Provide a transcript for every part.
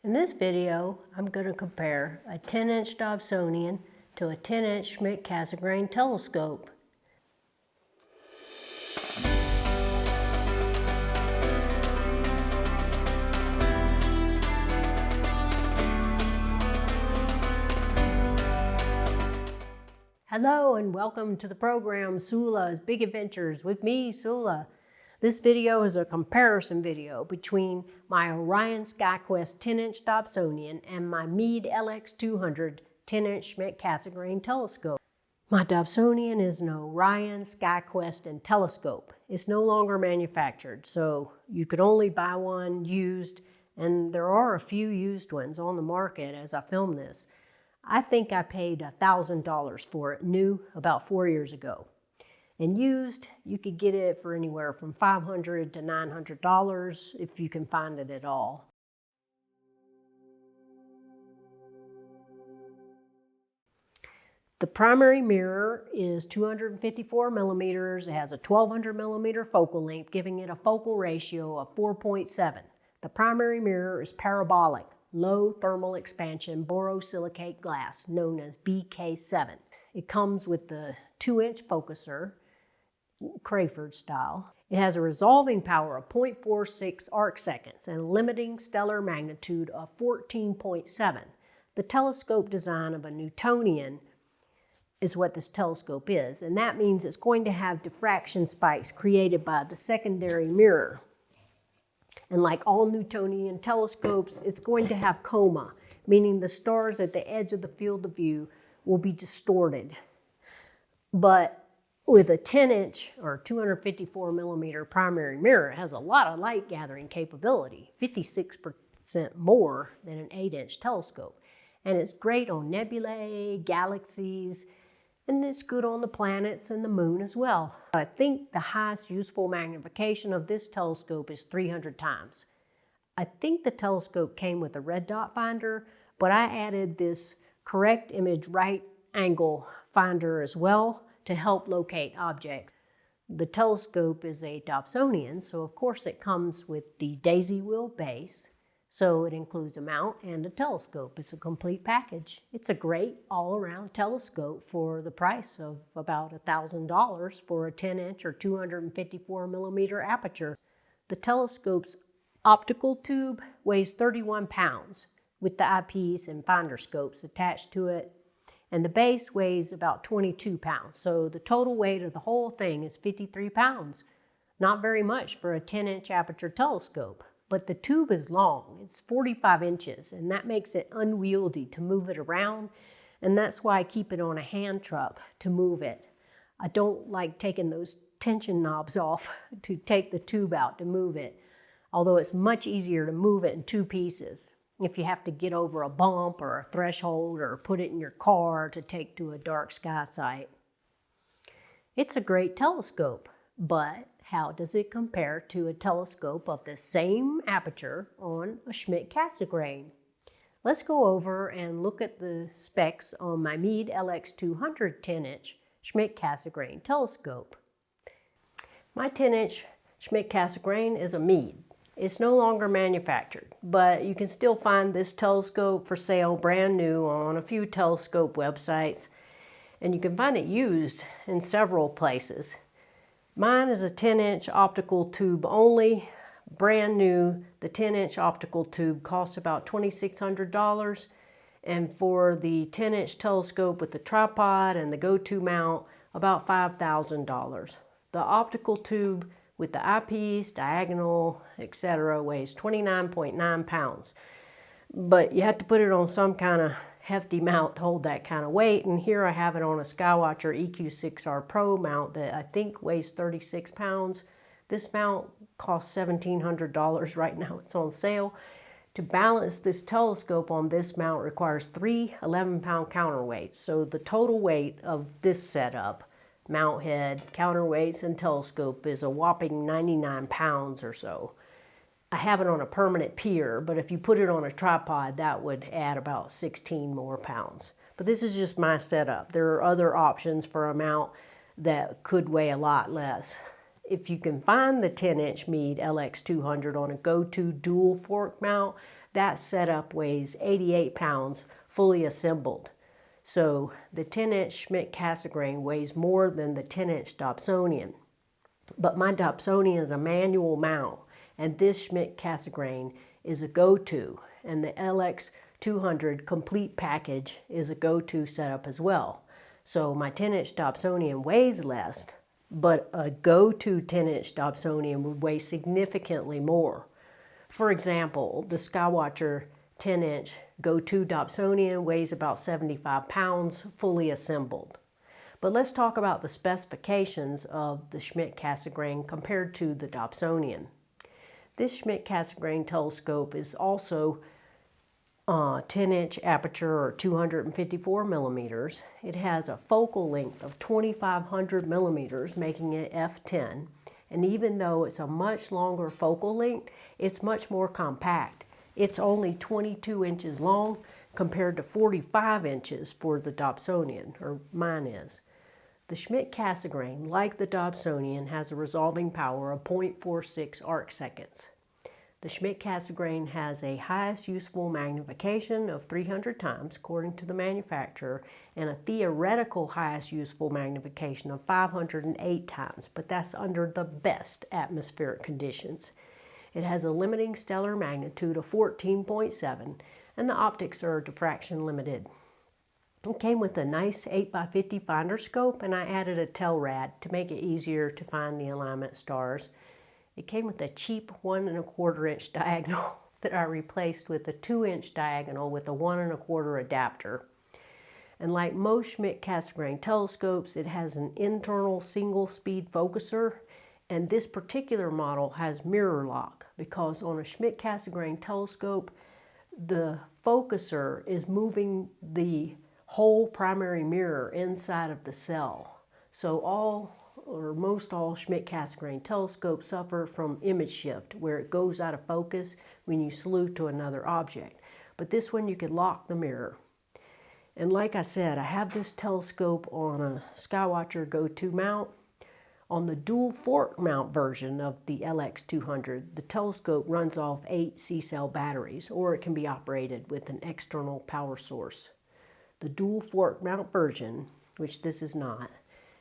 In this video, I'm going to compare a 10-inch Dobsonian to a 10-inch Schmidt-Cassegrain telescope. Hello and welcome to the program Sula's Big Adventures with me, Sula. This video is a comparison video between my Orion SkyQuest 10-inch Dobsonian and my Meade LX200 10-inch Schmidt-Cassegrain telescope. My Dobsonian is an Orion SkyQuest and telescope. It's no longer manufactured, so you could only buy one used, and there are a few used ones on the market as I film this. I think I paid $1,000 for it new about 4 years ago. And used, you could get it for anywhere from $500 to $900 if you can find it at all. The primary mirror is 254 millimeters. It has a 1200 millimeter focal length, giving it a focal ratio of 4.7. The primary mirror is parabolic, low thermal expansion borosilicate glass, known as BK7. It comes with the 2-inch focuser, Crayford style. It has a resolving power of 0.46 arc seconds and a limiting stellar magnitude of 14.7. The telescope design of a Newtonian is what this telescope is, and that means it's going to have diffraction spikes created by the secondary mirror. And like all Newtonian telescopes, it's going to have coma, meaning the stars at the edge of the field of view will be distorted. But with a 10-inch or 254 millimeter primary mirror, it has a lot of light gathering capability, 56% more than an 8-inch telescope. And it's great on nebulae, galaxies, and it's good on the planets and the moon as well. I think the highest useful magnification of this telescope is 300 times. I think the telescope came with a red dot finder, but I added this correct image right angle finder as well to help locate objects. The telescope is a Dobsonian, so of course it comes with the daisy wheel base, so it includes a mount and a telescope. It's a complete package. It's a great all-around telescope for the price of about $1,000 for a 10-inch or 254 millimeter aperture. The telescope's optical tube weighs 31 pounds with the eyepiece and finder scopes attached to it. And the base weighs about 22 pounds. So the total weight of the whole thing is 53 pounds. Not very much for a 10-inch aperture telescope, but the tube is long. It's 45 inches, and that makes it unwieldy to move it around, and that's why I keep it on a hand truck to move it. I don't like taking those tension knobs off to take the tube out to move it, although it's much easier to move it in two pieces if you have to get over a bump or a threshold or put it in your car to take to a dark sky site. It's a great telescope, but how does it compare to a telescope of the same aperture on a Schmidt-Cassegrain? Let's go over and look at the specs on my Meade LX200 10-inch Schmidt-Cassegrain telescope. My 10-inch Schmidt-Cassegrain is a Meade. It's no longer manufactured, but you can still find this telescope for sale brand new on a few telescope websites, and you can find it used in several places. Mine is a 10-inch optical tube only, brand new. The 10-inch optical tube costs about $2,600, and for the 10-inch telescope with the tripod and the go-to mount, about $5,000. The optical tube with the eyepiece, diagonal, etc. weighs 29.9 pounds. But you have to put it on some kind of hefty mount to hold that kind of weight, and here I have it on a Skywatcher EQ6R Pro mount that I think weighs 36 pounds. This mount costs $1,700 right now. It's on sale. To balance this telescope on this mount requires 3 11-pound counterweights, so the total weight of this setup, mount head, counterweights, and telescope is a whopping 99 pounds or so. I have it on a permanent pier, but if you put it on a tripod, that would add about 16 more pounds. But this is just my setup. There are other options for a mount that could weigh a lot less. If you can find the 10-inch Meade LX200 on a go-to dual fork mount, that setup weighs 88 pounds fully assembled. So the 10-inch Schmidt-Cassegrain weighs more than the 10-inch Dobsonian. But my Dobsonian is a manual mount, and this Schmidt-Cassegrain is a go-to, and the LX200 complete package is a go-to setup as well. So my 10-inch Dobsonian weighs less, but a go-to 10-inch Dobsonian would weigh significantly more. For example, the Skywatcher 10-inch go-to Dobsonian weighs about 75 pounds fully assembled. But let's talk about the specifications of the Schmidt-Cassegrain compared to the Dobsonian. This Schmidt-Cassegrain telescope is also 10-inch aperture or 254 millimeters. It has a focal length of 2,500 millimeters, making it f10. And even though it's a much longer focal length, it's much more compact. It's only 22 inches long compared to 45 inches for the Dobsonian, or mine is. The Schmidt-Cassegrain, like the Dobsonian, has a resolving power of 0.46 arc seconds. The Schmidt-Cassegrain has a highest useful magnification of 300 times, according to the manufacturer, and a theoretical highest useful magnification of 508 times, but that's under the best atmospheric conditions. It has a limiting stellar magnitude of 14.7, and the optics are diffraction limited. It came with a nice 8x50 finder scope, and I added a tail rad to make it easier to find the alignment stars. It came with a cheap 1 1/4 inch diagonal that I replaced with a 2-inch diagonal with a 1 1/4 adapter. And like most Schmidt-Cassegrain telescopes, it has an internal single-speed focuser, and this particular model has mirror lock because on a Schmidt-Cassegrain telescope, the focuser is moving the whole primary mirror inside of the cell. So most all Schmidt-Cassegrain telescopes suffer from image shift, where it goes out of focus when you salute to another object. But this one you could lock the mirror. And like I said, I have this telescope on a Skywatcher Go-To mount. On the dual fork mount version of the LX200, the telescope runs off 8 C-cell batteries, or it can be operated with an external power source. The dual fork mount version, which this is not,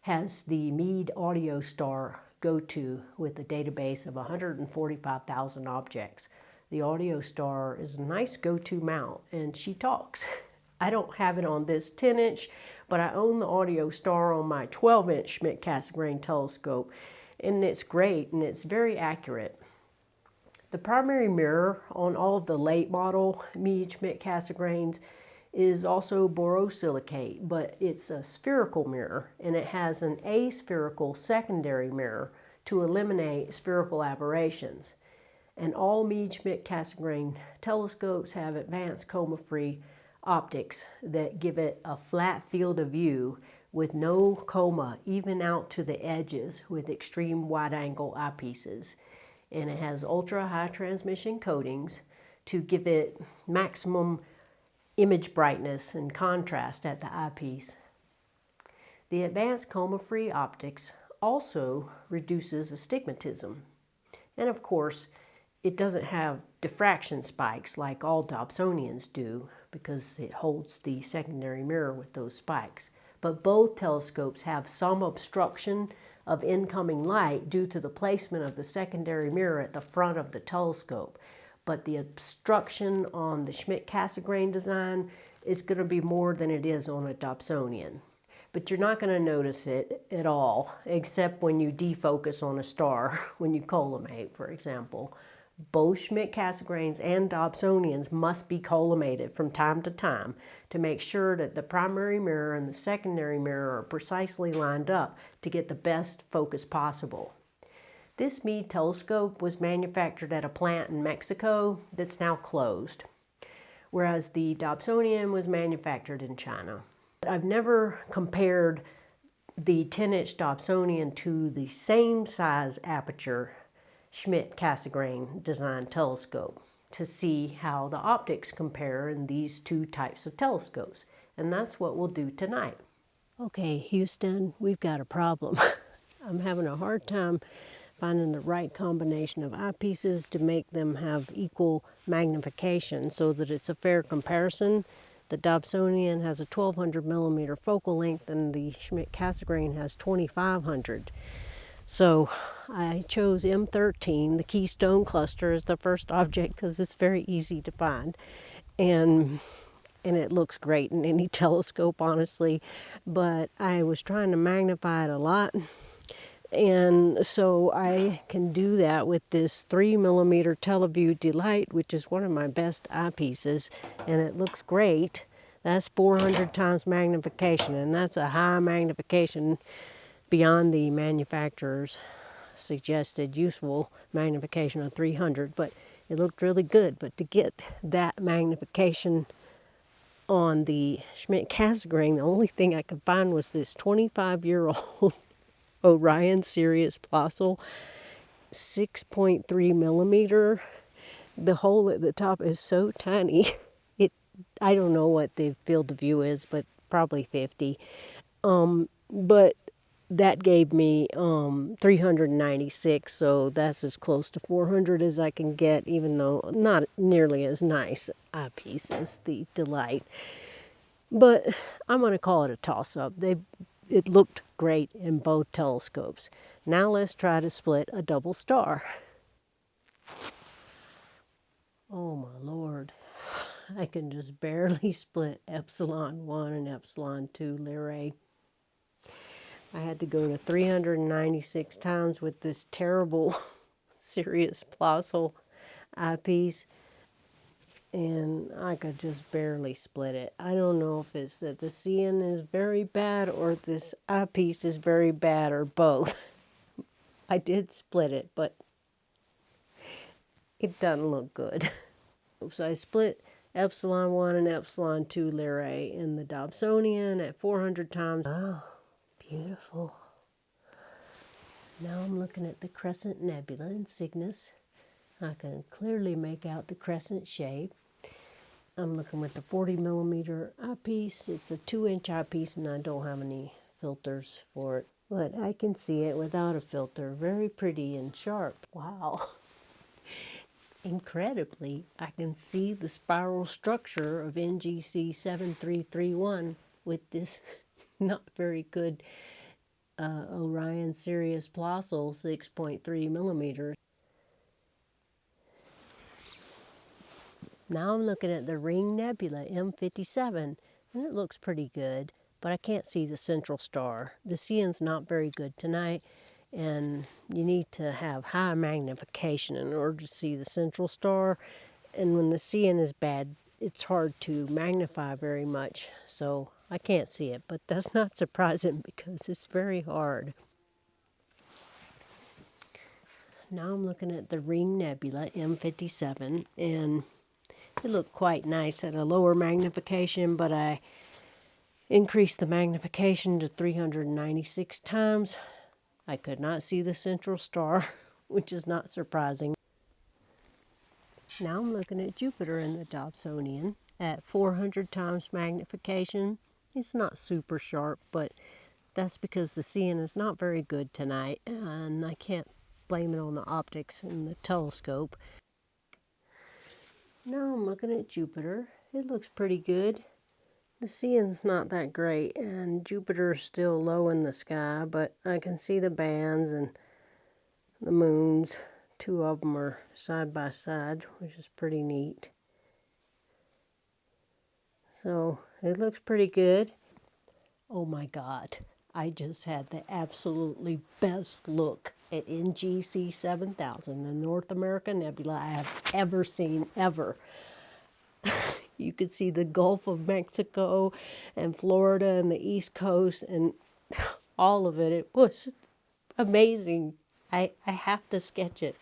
has the Meade Audio Star Go-To with a database of 145,000 objects. The Audio Star is a nice go-to mount, and she talks. I don't have it on this 10-inch, but I own the Audio Star on my 12-inch Schmidt-Cassegrain telescope, and it's great, and it's very accurate. The primary mirror on all of the late model Meade Schmidt-Cassegrains is also borosilicate, but it's a spherical mirror, and it has an aspherical secondary mirror to eliminate spherical aberrations. And all Meade Schmidt-Cassegrain telescopes have advanced coma-free optics that give it a flat field of view with no coma, even out to the edges, with extreme wide-angle eyepieces. And it has ultra-high transmission coatings to give it maximum image brightness and contrast at the eyepiece. The advanced coma-free optics also reduces astigmatism. And of course, it doesn't have diffraction spikes like all Dobsonians do because it holds the secondary mirror with those spikes. But both telescopes have some obstruction of incoming light due to the placement of the secondary mirror at the front of the telescope. But the obstruction on the Schmidt-Cassegrain design is going to be more than it is on a Dobsonian. But you're not going to notice it at all, except when you defocus on a star, when you collimate, for example. Both Schmidt-Cassegrains and Dobsonians must be collimated from time to time to make sure that the primary mirror and the secondary mirror are precisely lined up to get the best focus possible. This Meade telescope was manufactured at a plant in Mexico that's now closed, whereas the Dobsonian was manufactured in China. I've never compared the 10-inch Dobsonian to the same size aperture Schmidt-Cassegrain design telescope to see how the optics compare in these two types of telescopes. And that's what we'll do tonight. Okay, Houston, we've got a problem. I'm having a hard time finding the right combination of eyepieces to make them have equal magnification so that it's a fair comparison. The Dobsonian has a 1200 millimeter focal length and the Schmidt-Cassegrain has 2500. So I chose M13. The Keystone cluster is the first object because it's very easy to find. And it looks great in any telescope, honestly. But I was trying to magnify it a lot. And so I can do that with this 3 millimeter Teleview Delight, which is one of my best eyepieces. And it looks great. That's 400 times magnification. And that's a high magnification beyond the manufacturer's suggested useful magnification of 300, but it looked really good. But to get that magnification on the Schmidt-Cassegrain, the only thing I could find was this 25-year-old Orion Sirius Plossel 6.3 millimeter. The hole at the top is so tiny. I don't know what the field of view is, but probably 50. But that gave me 396, so that's as close to 400 as I can get, even though not nearly as nice eyepiece as the Delight. But I'm going to call it a toss-up. It looked great in both telescopes. Now let's try to split a double star. Oh my Lord. I can just barely split epsilon 1 and epsilon 2 Lyrae. I had to go to 396 times with this terrible Sirius Plossel eyepiece, and I could just barely split it. I don't know if it's that the seeing is very bad or this eyepiece is very bad or both. I did split it, but it doesn't look good. So I split epsilon 1 and epsilon 2 Lyrae in the Dobsonian at 400 times. Oh. Beautiful. Now I'm looking at the Crescent Nebula in Cygnus. I can clearly make out the crescent shape. I'm looking with the 40 millimeter eyepiece. It's a 2-inch eyepiece and I don't have any filters for it. But I can see it without a filter. Very pretty and sharp. Wow. Incredibly, I can see the spiral structure of NGC 7331 with this not very good Orion Sirius Plossel 6.3 millimeters. Now I'm looking at the Ring Nebula M57, and it looks pretty good, but I can't see the central star. The seeing's not very good tonight, and you need to have high magnification in order to see the central star, and when the seeing is bad, it's hard to magnify very much, so I can't see it, but that's not surprising because it's very hard. Now I'm looking at the Ring Nebula M57, and it looked quite nice at a lower magnification, but I increased the magnification to 396 times. I could not see the central star, which is not surprising. Now I'm looking at Jupiter in the Dobsonian at 400 times magnification. It's not super sharp, but that's because the seeing is not very good tonight, and I can't blame it on the optics in the telescope. Now I'm looking at Jupiter. It looks pretty good. The seeing's not that great, and Jupiter's still low in the sky, but I can see the bands and the moons. 2 of them are side by side, which is pretty neat. So it looks pretty good. Oh my God, I just had the absolutely best look at NGC 7000, the North American Nebula I have ever seen, ever. You could see the Gulf of Mexico and Florida and the East Coast and all of it. It was amazing. I have to sketch it.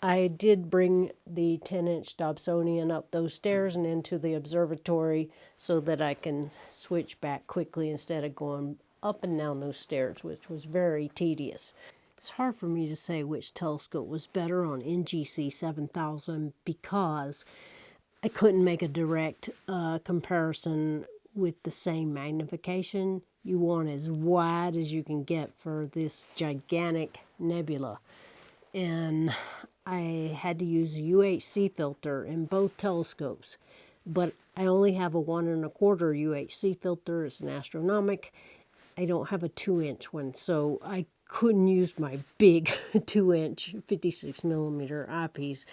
I did bring the 10-inch Dobsonian up those stairs and into the observatory so that I can switch back quickly instead of going up and down those stairs, which was very tedious. It's hard for me to say which telescope was better on NGC 7000 because I couldn't make a direct comparison with the same magnification. you want as wide as you can get for this gigantic nebula. And I had to use a UHC filter in both telescopes, but I only have a 1 1/4 UHC filter. It's an astronomic. I don't have a 2-inch one, so I couldn't use my big 2-inch 56 millimeter eyepiece.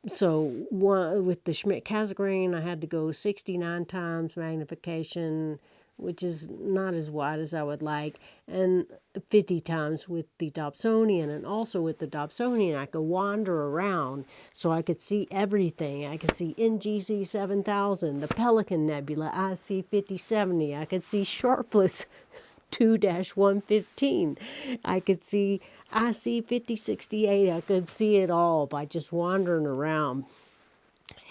So with the Schmidt-Cassegrain, I had to go 69 times magnification, which is not as wide as I would like, and 50 times with the Dobsonian. And also with the Dobsonian, I could wander around so I could see everything. I could see NGC 7000, the Pelican Nebula, IC 5070. I could see Sharpless 2-115. I could see IC 5068. I could see it all by just wandering around.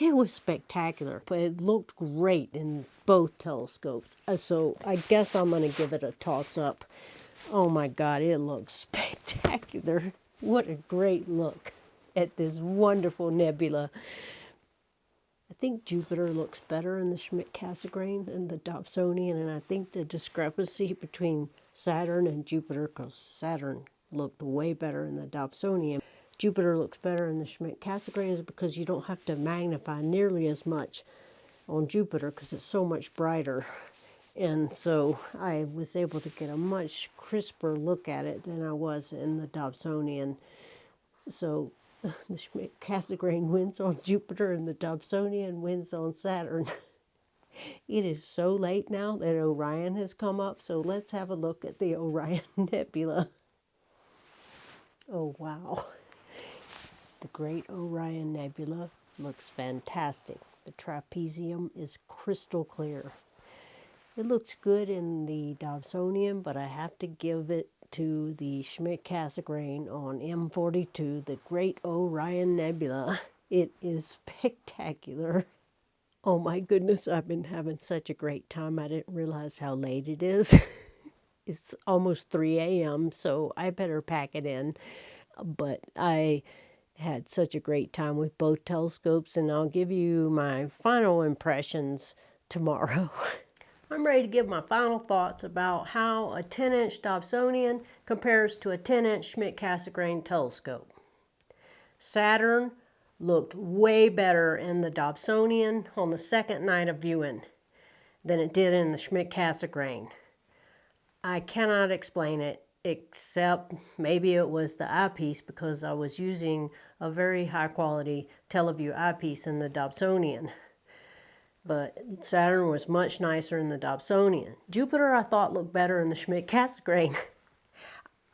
It was spectacular, but it looked great in both telescopes. So I guess I'm going to give it a toss-up. Oh my God, it looks spectacular. What a great look at this wonderful nebula. I think Jupiter looks better in the Schmidt-Cassegrain than the Dobsonian, and I think the discrepancy between Saturn and Jupiter, because Saturn looked way better in the Dobsonian, Jupiter looks better in the Schmidt-Cassegrain, is because you don't have to magnify nearly as much on Jupiter because it's so much brighter. And so I was able to get a much crisper look at it than I was in the Dobsonian. So the Schmidt-Cassegrain wins on Jupiter and the Dobsonian wins on Saturn. It is so late now that Orion has come up, so let's have a look at the Orion Nebula. Oh wow. The Great Orion Nebula looks fantastic. The trapezium is crystal clear. It looks good in the Dobsonian, but I have to give it to the Schmidt-Cassegrain on M42, the Great Orion Nebula. It is spectacular. Oh my goodness, I've been having such a great time. I didn't realize how late it is. It's almost 3 a.m., so I better pack it in. But I had such a great time with both telescopes, and I'll give you my final impressions tomorrow. I'm ready to give my final thoughts about how a 10-inch Dobsonian compares to a 10-inch Schmidt-Cassegrain telescope. Saturn looked way better in the Dobsonian on the second night of viewing than it did in the Schmidt-Cassegrain. I cannot explain it, except maybe it was the eyepiece, because I was using a very high quality Teleview eyepiece in the Dobsonian. But Saturn was much nicer in the Dobsonian. Jupiter I thought looked better in the Schmidt-Cassegrain.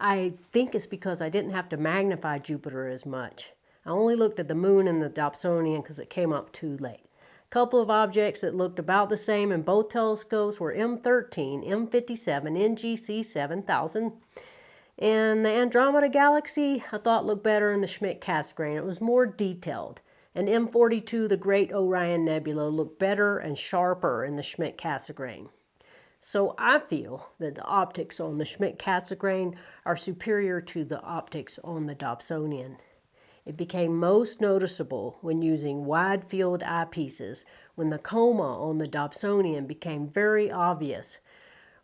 I think it's because I didn't have to magnify Jupiter as much. I only looked at the moon in the Dobsonian because it came up too late. A couple of objects that looked about the same in both telescopes were M13, M57, NGC 7000. And the Andromeda Galaxy I thought looked better in the Schmidt-Cassegrain. It was more detailed. And M42, the Great Orion Nebula, looked better and sharper in the Schmidt-Cassegrain. So I feel that the optics on the Schmidt-Cassegrain are superior to the optics on the Dobsonian. It became most noticeable when using wide-field eyepieces, when the coma on the Dobsonian became very obvious,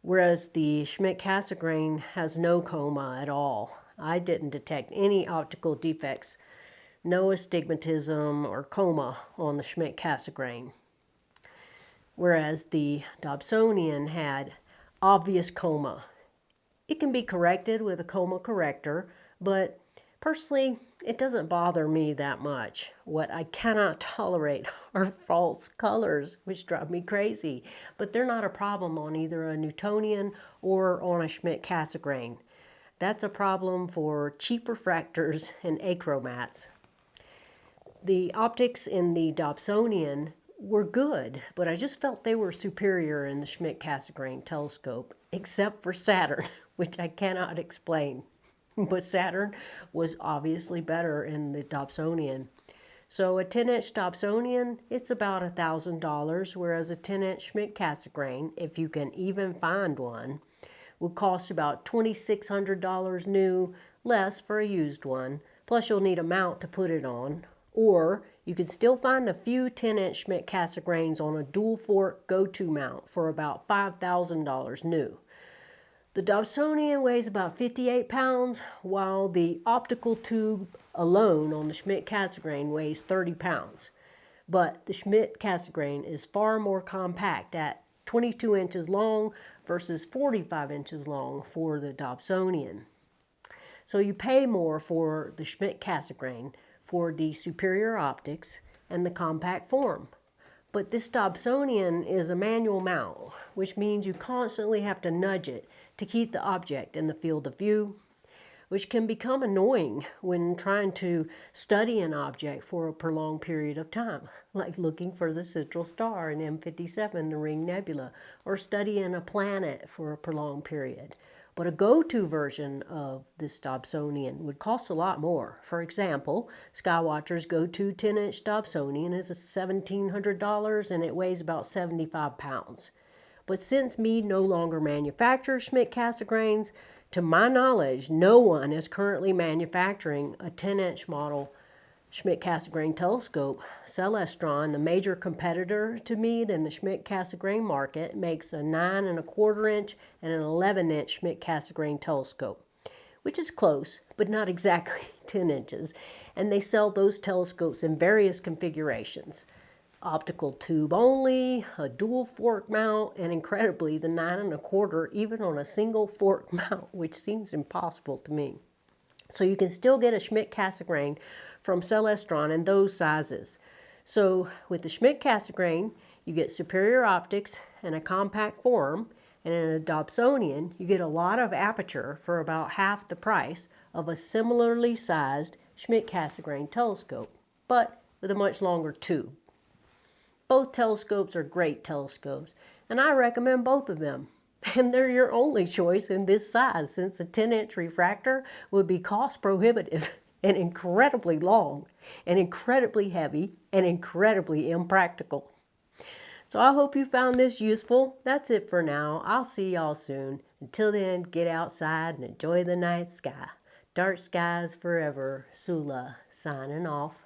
whereas the Schmidt-Cassegrain has no coma at all. I didn't detect any optical defects, no astigmatism or coma on the Schmidt-Cassegrain, whereas the Dobsonian had obvious coma. It can be corrected with a coma corrector, but personally, it doesn't bother me that much. What I cannot tolerate are false colors, which drive me crazy, but they're not a problem on either a Newtonian or on a Schmidt-Cassegrain. That's a problem for cheap refractors and achromats. The optics in the Dobsonian were good, but I just felt they were superior in the Schmidt-Cassegrain telescope, except for Saturn, which I cannot explain. But Saturn was obviously better in the Dobsonian. So a 10-inch Dobsonian, it's about $1,000, whereas a 10-inch Schmidt-Cassegrain, if you can even find one, would cost about $2,600 new, less for a used one. Plus you'll need a mount to put it on. Or You can still find a few 10-inch Schmidt-Cassegrains on a dual fork go-to mount for about $5,000 new. The Dobsonian weighs about 58 pounds, while the optical tube alone on the Schmidt-Cassegrain weighs 30 pounds. But the Schmidt-Cassegrain is far more compact at 22 inches long versus 45 inches long for the Dobsonian. So you pay more for the Schmidt-Cassegrain for the superior optics and the compact form. But this Dobsonian is a manual mount, which means you constantly have to nudge it to keep the object in the field of view, which can become annoying when trying to study an object for a prolonged period of time, like looking for the central star in M57, the Ring Nebula, or studying a planet for a prolonged period. But a go-to version of this Dobsonian would cost a lot more. For example, Skywatcher's go-to 10-inch Dobsonian is $1,700 and it weighs about 75 pounds. But since Meade no longer manufactures Schmidt-Cassegrains, to my knowledge, no one is currently manufacturing a 10-inch model Schmidt-Cassegrain telescope. Celestron, the major competitor to Meade in the Schmidt-Cassegrain market, makes a 9¼ inch and an 11-inch Schmidt-Cassegrain telescope, which is close, but not exactly 10 inches. And they sell those telescopes in various configurations. Optical tube only, a dual fork mount, and incredibly the 9¼ even on a single fork mount, which seems impossible to me. So you can still get a Schmidt-Cassegrain from Celestron in those sizes. So with the Schmidt-Cassegrain, you get superior optics and a compact form, and in a Dobsonian, you get a lot of aperture for about half the price of a similarly sized Schmidt-Cassegrain telescope, but with a much longer tube. Both telescopes are great telescopes, and I recommend both of them. And they're your only choice in this size, since a 10-inch refractor would be cost prohibitive and incredibly long and incredibly heavy and incredibly impractical. So I hope you found this useful. That's it for now. I'll see y'all soon. Until then, get outside and enjoy the night sky. Dark skies forever. Sula signing off.